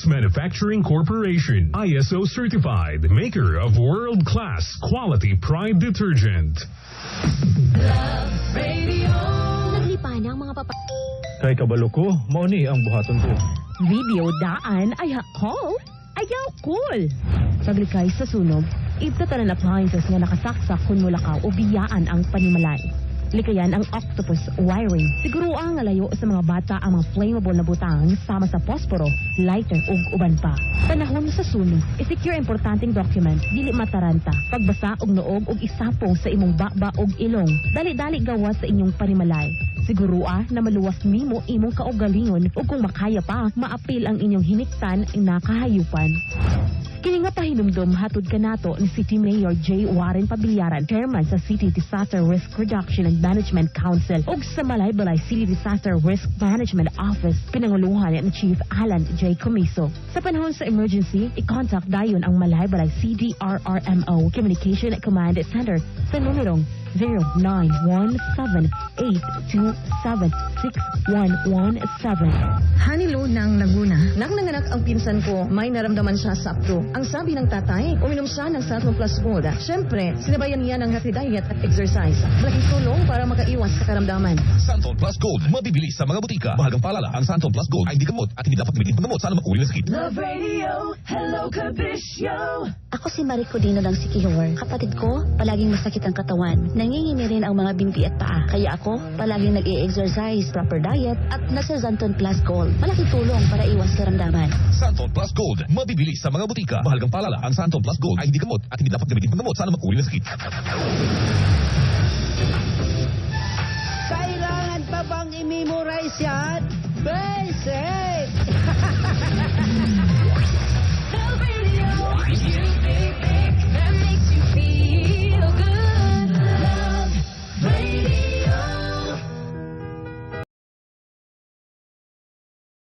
Manufacturing Corporation, ISO certified, maker of world-class quality Pride detergent. Love Radio. Naglipa na ang mga papa... Kay kabalo ko, mao ni ang buhaton ko. Video daan ay call ayaw cool. Saglikay sa sunog, ibtatanan appliances nga nakasaksak kun mulakaw o biyaan ang panimalay. Likayan ang octopus wiring. Siguro ang layo sa mga bata ang mga flammable na butang sama sa posporo, lighter ug uban pa. Panahon sa sunog, i-secure importanteng document, dili mataranta, pagbasa og noog ug isapong sa imong baba ug ilong. Dali-dali gawas sa inyong panimalay. Siguro na maluwas nimo imong kaugalingon ug kung makaya pa, maapil ang inyong hiniktan na kahayupan. Kini nga pahinumdum hatod kanato ni City Mayor J. Warren Pabilyaran, Chairman sa City Disaster Risk Reduction and Management Council ug sa Malaybalay City Disaster Risk Management Office, pinanguluhan ni Chief Alan J. Comiso. Sa panahon sa emergency, i-contact dayon ang Malaybalay CDRRMO Communication Command Center sa numerong 0917-827-6117. Hanilo ng Laguna. Nang nanganak ang pinsan ko, may naramdaman siya sa apro. Ang sabi ng tatay, uminom siya ng Santon Plus Gold. Siyempre, sinabayan niya ng healthy diet at exercise. Malaking tulong para makaiwas sa karamdaman. Santon Plus Gold, mabibili sa mga butika. Mahalagang paalala, ang Santon Plus Gold ay hindi gamot at hindi dapat gamitin panggamot sa anumang uri ng sakit. Love Radio. Hello, Kabisyo. Ako si Marico Dino ng Sikihor. Kapatid ko, palaging masakit ang katawan. Nangingimi rin ang mga binti at paa. Kaya ako, palaging nag-i-exercise, proper diet, at nasa Santon Plus Gold. Malaking tulong para iwas karamdaman. Santon Plus Gold, mabibili sa mga butika. Mahalagang paalala, ang Santon Plus Gold ay hindi gamot at hindi dapat gamitin panggamot sa anumang uri ng sakit. Kailangan pa bang i-memorize yan? Basic!